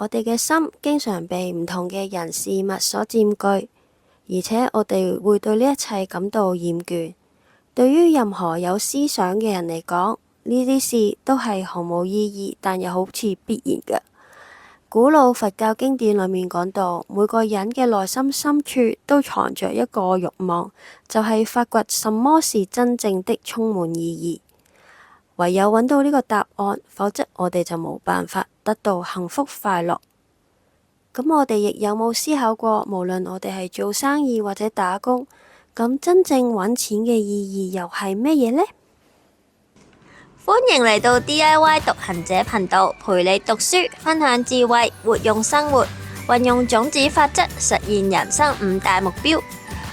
我哋嘅心經常被唔同嘅人事物所佔據，而且我哋會對呢一切感到厭倦。對於任何有思想嘅人嚟講，呢啲事都係毫無意義，但又好似必然嘅。古老佛教經典裏面講到，每個人嘅內心深處都藏着一個慾望，就係發掘什麼是真正的充滿意義。唯有揾到呢個答案，否則我哋就冇辦法得到幸福快樂。咁我哋亦有冇思考過，無論我哋係做生意或者打工，咁真正揾錢嘅意義又係咩嘢呢？歡迎嚟到 DIY 獨行者頻道，陪你讀書，分享智慧，活用生活，運用種子法則，實現人生5大目標。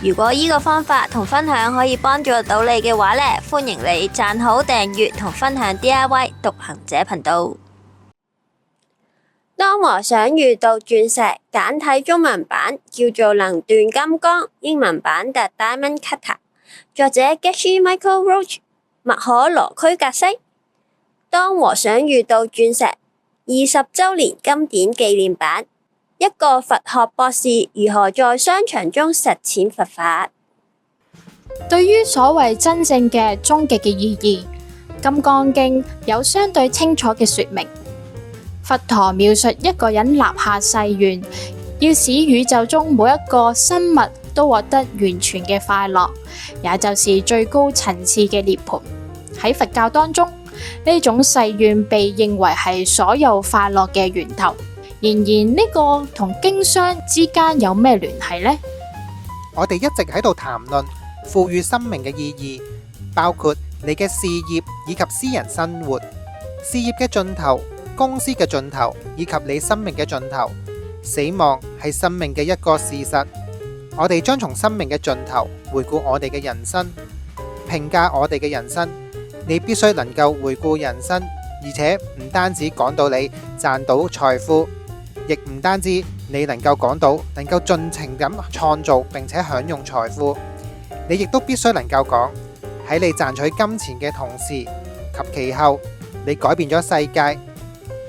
如果呢個方法同分享可以幫助到你嘅話呢，歡迎你讚好、訂閱同分享 DIY 獨行者頻道。當和尚遇到鑽石，簡體中文版叫做能斷金剛，英文版 The Diamond Cutter， 作者 Geshe Michael Roach， 麥可羅區格西。當和尚遇到鑽石20週年經典紀念版，一個佛學博士如何在商場中實踐佛法。對於所謂真正嘅終極嘅意義，《金剛經》有相對清楚嘅說明。佛陀描述一個人立下誓願，要使宇宙中每一個生物都獲得完全嘅快樂，也就是最高層次嘅涅槃。喺佛教當中，呢種誓願被認為係所有快樂嘅源頭。然而呢個同經商之間有咩聯繫呢？我哋一直喺度談論賦予生命嘅意義，包括你嘅事業以及私人生活。事業嘅盡頭，公司嘅盡頭，以及你生命嘅盡頭。死亡係生命嘅一個事實。我哋將從生命嘅盡頭回顧我哋嘅人生，評價我哋嘅人生。你必須能夠回顧人生，而且唔單止講到你賺到財富，亦唔單止你能夠講到能夠盡情咁創造並且享用財富，你亦都必須能夠講喺你賺取金錢嘅同時及其後，你改變咗世界，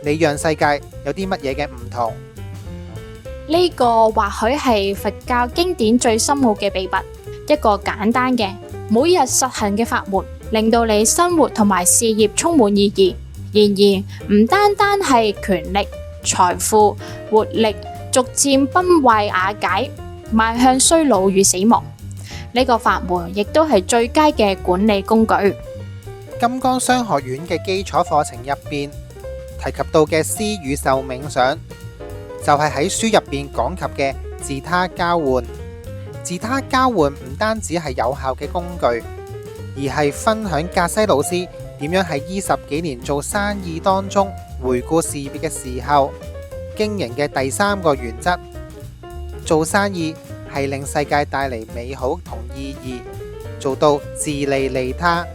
你讓世界有啲乜嘢嘅唔同。呢個或許係佛教經典最深奧嘅秘密，一個簡單嘅每日實行嘅法門，令到你生活同埋事業充滿意義。然而唔單單係權力、財富、活力逐漸崩壞瓦解，邁向衰老與死亡。呢個法門亦都係最佳嘅管理工具。金剛商學院嘅基礎課程入邊提及到嘅施與受冥想，就係喺書入邊講及嘅自他交換。自他交換唔單止係有效嘅工具，而係分享格西老師點樣喺20幾年做生意當中回顧事業嘅時候經營嘅第3個原則。做生意係令世界帶嚟美好同意義，做到自利利他。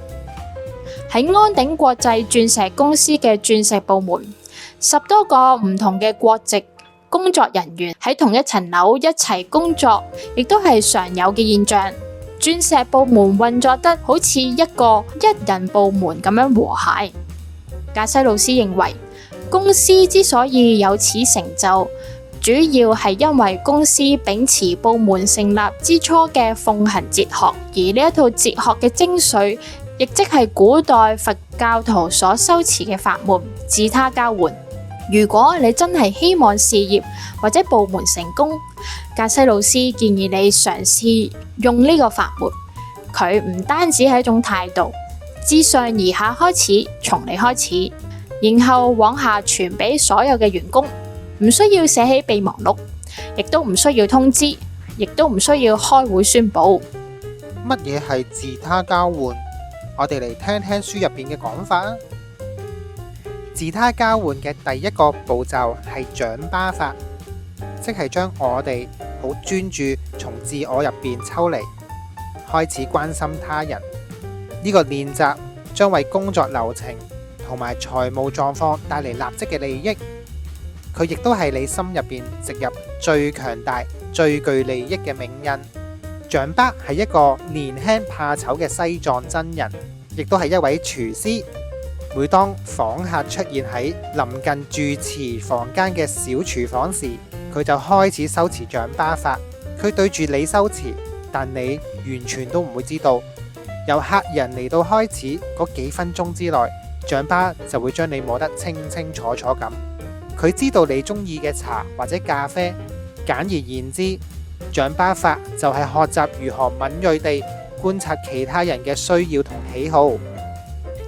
喺安鼎國際鑽石公司嘅鑽石部門，10多個唔同嘅國籍工作人員喺同一層樓一齊工作，亦都係常有嘅現象。鑽石部門運作得好似一個一人部門咁樣和諧。格西老師認為，公司之所以有此成就，主要係因為公司秉持部門成立之初嘅奉行哲學，而呢一套哲學嘅精髓，亦即係古代佛教徒所修持嘅法門自他交換。如果你真係希望事業或者部門成功，格西老師建議你嘗試用呢個法門。佢唔單止係一種態度，自上而下開始，從你開始，然後往下傳俾所有嘅員工，唔需要寫起備忘錄，亦都唔需要通知，亦都唔需要開會宣佈。乜嘢係自他交換？我哋嚟聽聽書入邊嘅講法啊！自他交換嘅第一個步驟係獎巴法，即係將我哋好專注從自我入邊抽離，開始關心他人。呢個練習將為工作流程同埋財務狀況帶嚟立即嘅利益。佢亦都係你心入邊植入最強大、最具利益嘅銘印。獎巴係一個年輕怕醜嘅西藏僧人，亦都係一位廚師。每當訪客出現喺臨近住持房間嘅小廚房時，佢就開始修辭掌巴法。佢對住你修辭，但你完全都唔會知道。由客人嚟到開始嗰幾分鐘之內，掌巴就會將你摸得清清楚楚咁。佢知道你中意嘅茶或者咖啡。簡而言之，掌巴法就係學習如何敏銳地觀察其他人嘅需要同喜好。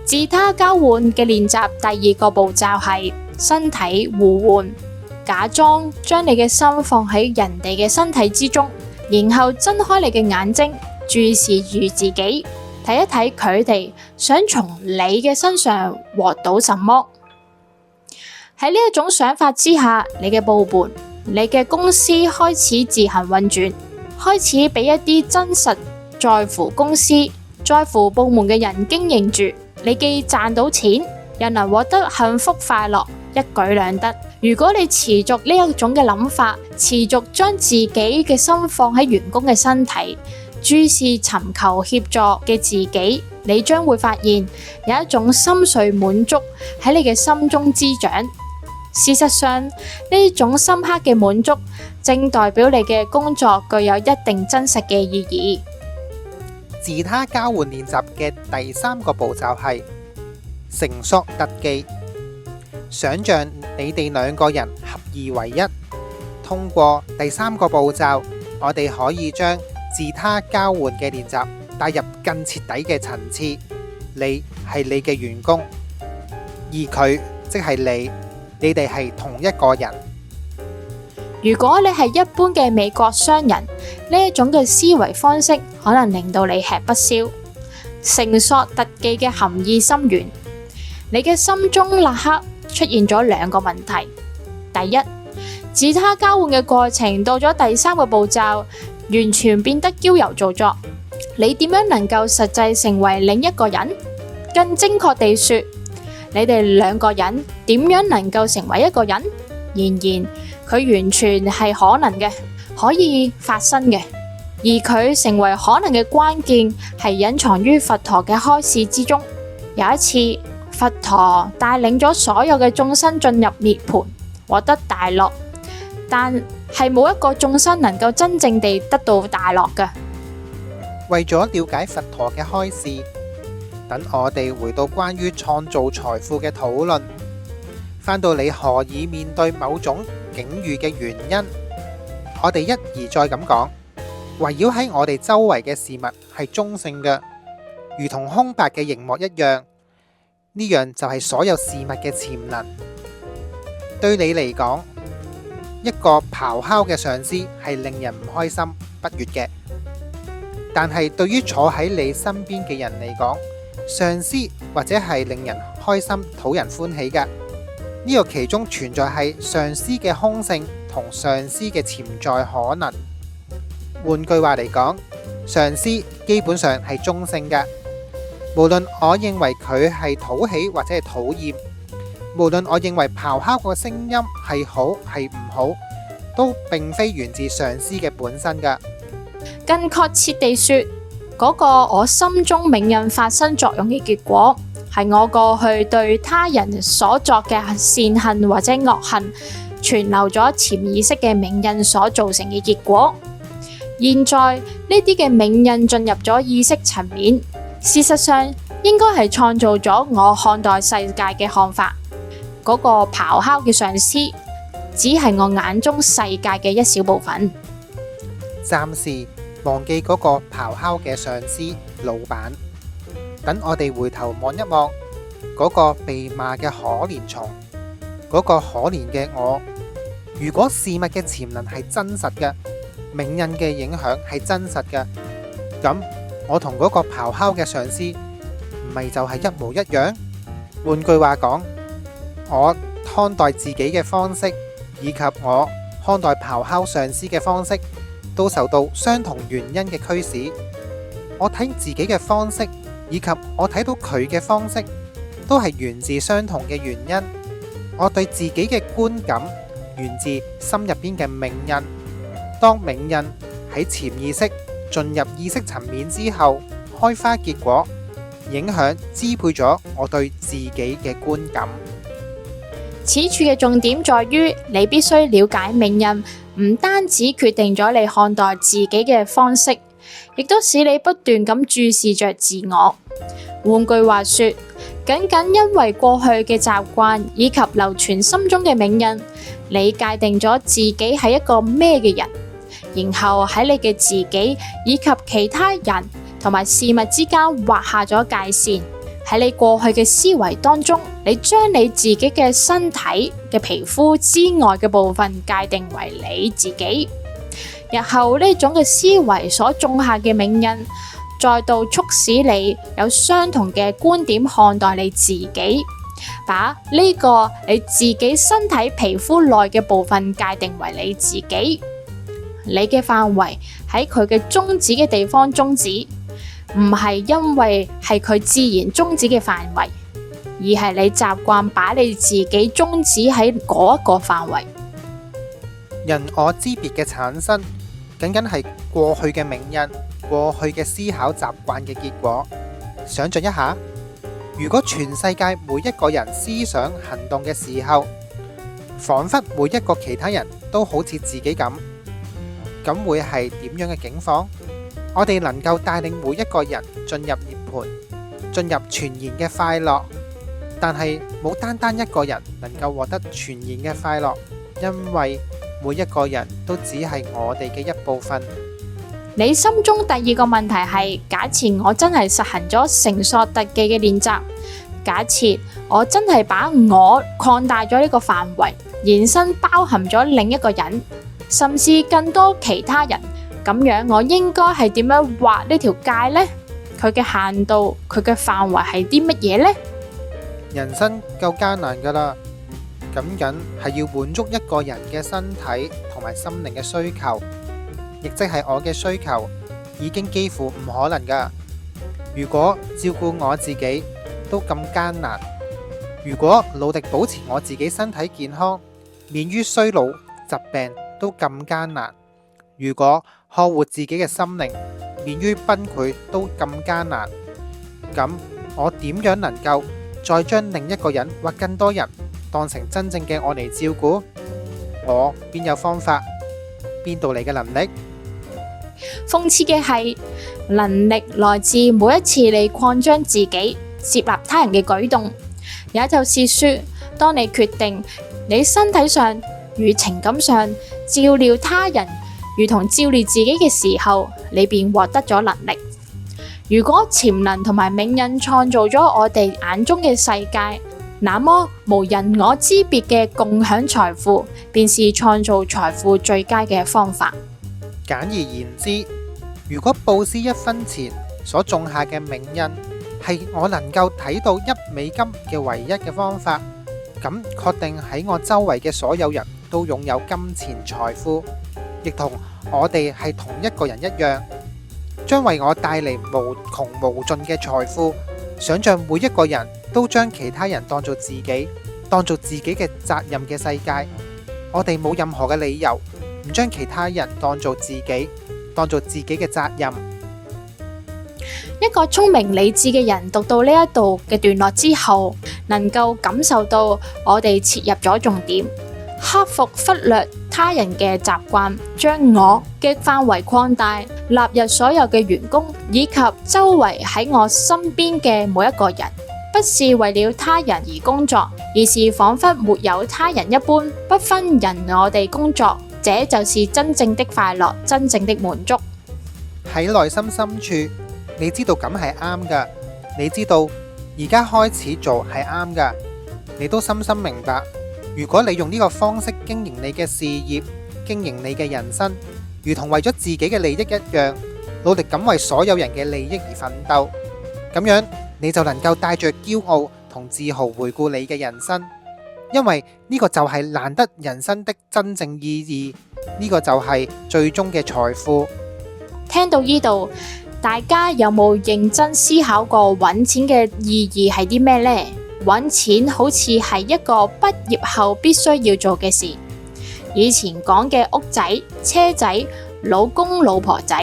自他交換嘅練習第二個步驟係身體互換，假裝將你嘅心放喺人哋嘅身體之中，然後睜開你嘅眼睛，注視住自己，睇一睇佢哋想從你嘅身上獲到什麼。喺呢一種想法之下，你嘅部門、你嘅公司開始自行運轉，開始俾一啲真實在乎公司、在乎部門嘅人經營住。你既賺到錢，又能獲得幸福快樂，一舉兩得。如果你持續呢一種嘅諗法，持續將自己嘅心放喺員工嘅身體，注視尋求協助嘅自己，你將會發現有一種心碎滿足喺你嘅心中滋長。事實上，呢種深刻嘅滿足正代表你嘅工作具有一定真實嘅意義。自他交換練習嘅第三個步驟係繩索特技。想象你哋兩個人合二為一。通過第三個步驟，我哋可以將自他交換嘅練習帶入更徹底嘅層次。你係你嘅員工，而佢即係你哋係同一個人。如果你係一般嘅美國商人，呢一種嘅思維方式可能令到你吃不消。繩索特技嘅含義深遠，你嘅心中立刻出現咗兩個問題。第一，自他交換嘅過程到咗第三個步驟，完全變得矯揉造作。你點樣能夠實際成為另一個人？更精確地說，你哋兩個人點樣能夠成為一個人？然而，佢完全係可能嘅，可以發生嘅。而佢成為可能嘅關鍵係隱藏於佛陀嘅開示之中。有一次，佛陀帶領咗所有嘅眾生進入涅槃，獲得大樂，但係冇一個眾生能夠真正地得到大樂嘅。為咗了解佛陀嘅開示，等我哋回到關於創造財富嘅討論，返到你何以面對某種境遇嘅原因。我哋一而再咁講，圍繞喺我哋周圍嘅事物係中性嘅，如同空白嘅螢幕一樣。呢樣就係所有事物嘅潛能。對你嚟講，一個咆哮嘅上司係令人唔開心、不悅嘅。但係對於坐喺你身邊嘅人嚟講，上司或者係令人開心、討人歡喜嘅。呢個其中存在係上司嘅空性同上司嘅潛在可能。換句話嚟講，上司基本上係中性嘅。無論我認為佢係討喜或者係討厭，無論我認為咆哮個聲音係好係唔好，都並非源自上司嘅本身㗎。更確切地說，嗰個我心中銘印發生作用嘅結果，係我過去對他人所作嘅善行或者惡行存留咗潛意識嘅銘印所造成嘅結果。現在呢啲嘅銘印進入咗意識層面，事實上應該係創造咗我看待世界嘅看法。嗰個咆哮嘅上司，只係我眼中世界嘅一小部分。暫時忘記嗰個咆哮嘅上司老闆，等我哋回頭望一望嗰個被罵嘅可憐蟲，嗰個可憐嘅我。如果事物嘅潛能係真實嘅，銘印嘅影響係真實嘅，咁我同嗰個咆哮嘅上司唔係就係一模一樣？換句話講，我看待自己嘅方式，以及我看待咆哮上司嘅方式，都受到相同原因嘅驅使。我睇自己嘅方式，以及我睇到佢嘅方式，都係源自相同嘅原因。我對自己嘅觀感源自心入邊嘅銘印。當銘印喺潛意識進入意識層面之後，開花結果，影響支配咗我對自己嘅觀感。此處嘅重點在於，你必須了解命運，唔單止決定咗你看待自己嘅方式，亦都使你不斷咁注視着自我。換句話說，僅僅因為過去嘅習慣以及流傳心中嘅命運，你界定咗自己係一個咩嘅人，然後喺你嘅自己以及其他人同埋事物之間劃下咗界線。喺你過去嘅思維當中，你將你自己嘅身體嘅皮膚之外嘅部分界定為你自己。日後呢種嘅思維所種下嘅命運，再度促使你有相同嘅觀點看待你自己，把呢個你自己身體皮膚內嘅部分界定為你自己。你嘅範圍喺佢嘅終止嘅地方終止，唔係因為係佢自然終止嘅範圍，而係你習慣把你自己終止喺嗰一個範圍。人我之別嘅產生，僅僅係過去嘅命運、過去嘅思考習慣嘅結果。想象一下，如果全世界每一個人思想行動嘅時候，仿佛每一個其他人都好似自己咁，咁會係點樣嘅境況？我哋能夠帶領每一個人進入涅槃，進入全然嘅快樂，但係冇單單一個人能夠獲得全然嘅快樂，因為每一個人都只係我哋嘅一部分。你心中第二個問題係，假設我真係實行咗繩索特技嘅練習，假設我真係把我擴大咗呢個範圍，延伸包含咗另一個人，甚至更多其他人。咁樣我應該係點樣畫呢條界呢？佢嘅限度，佢嘅範圍係啲乜嘢呢？人生夠艱難噶啦，僅僅係要滿足一個人嘅身體同埋心靈嘅需求，亦即係我嘅需求，已經幾乎唔可能噶。如果照顧我自己都咁艱難，如果努力保持我自己身體健康，免於衰老疾病都咁艱難，如果呵護自己嘅心靈，免於崩潰都咁艱難，咁我點樣能夠再將另一個人或更多人當成真正嘅我嚟照顧？我邊有方法？邊度嚟嘅能力？諷刺嘅係，能力來自每一次你擴張自己、接納他人嘅舉動，也就是說，當你決定你身體上與情感上照料他人，如同照料自己嘅時候，你便獲得咗能力。如果潛能同埋命運創造咗我哋眼中嘅世界，那麼無人我之別嘅共享財富，便是創造財富最佳嘅方法。簡而言之，如果布施1分錢所種下嘅命運係我能夠睇到$1嘅唯一嘅方法，咁確定喺我周圍嘅所有人都擁有金錢財富，亦同我哋係同一個人一樣，將為我帶嚟無窮無盡嘅財富。想象每一個人都將其他人當做自己，當做自己嘅責任嘅世界，我哋冇任何嘅理由唔將其他人當做自己，當做自己嘅責任。一個聰明理智嘅人讀到呢一度嘅段落之後，能夠感受到我哋切入咗重點，克服忽略他人嘅習慣，將我嘅範圍擴大，納入所有嘅員工以及周圍喺我身邊嘅每一個人，不是為了他人而工作，而是仿佛沒有他人一般，不分人我哋工作，這就是真正的快樂，真正的滿足。喺內心深處，你知道咁係啱噶，你知道而家開始做係啱噶，你都深深明白，如果你用呢個方式經營你嘅事業，經營你嘅人生，如同為咗自己嘅利益一樣，努力咁為所有人嘅利益而奮鬥，咁樣你就能夠帶着驕傲同自豪回顧你嘅人生，因為呢個就係難得人生的真正意義，呢個就係最終嘅財富。聽到呢度，大家有冇認真思考過揾錢嘅意義係啲咩呢？揾錢好似係一個畢業後必須要做嘅事。以前講嘅屋仔、車仔、老公老婆仔、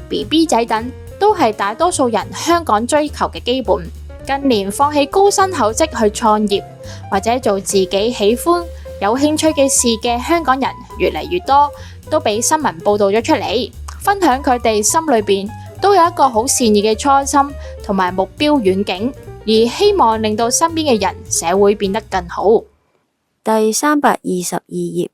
BB 仔等，都係大多數人香港追求嘅基本。近年放棄高薪厚職去創業，或者做自己喜歡、有興趣嘅事嘅香港人越嚟越多，都俾新聞報道咗出嚟，分享佢哋心裏邊都有一個好善意嘅初心同埋目標遠景，而希望令到身邊嘅人社會變得更好。第322頁，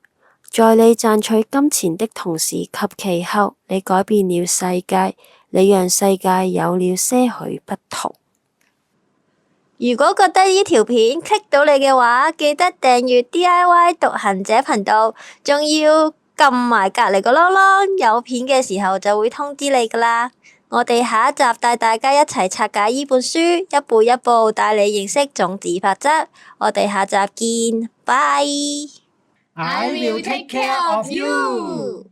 在你賺取金錢的同時及其後，你改變了世界，你讓世界有了些許不同。如果覺得呢條片 click 到你嘅話，記得訂閱 DIY 獨行者頻道，仲要撳埋隔離個啷啷，有片嘅時候就會通知你㗎喇。我哋下一集帶大家一齊拆解呢本書，一步一步帶你認識種子法則。我哋下集見，拜。I will take care of you.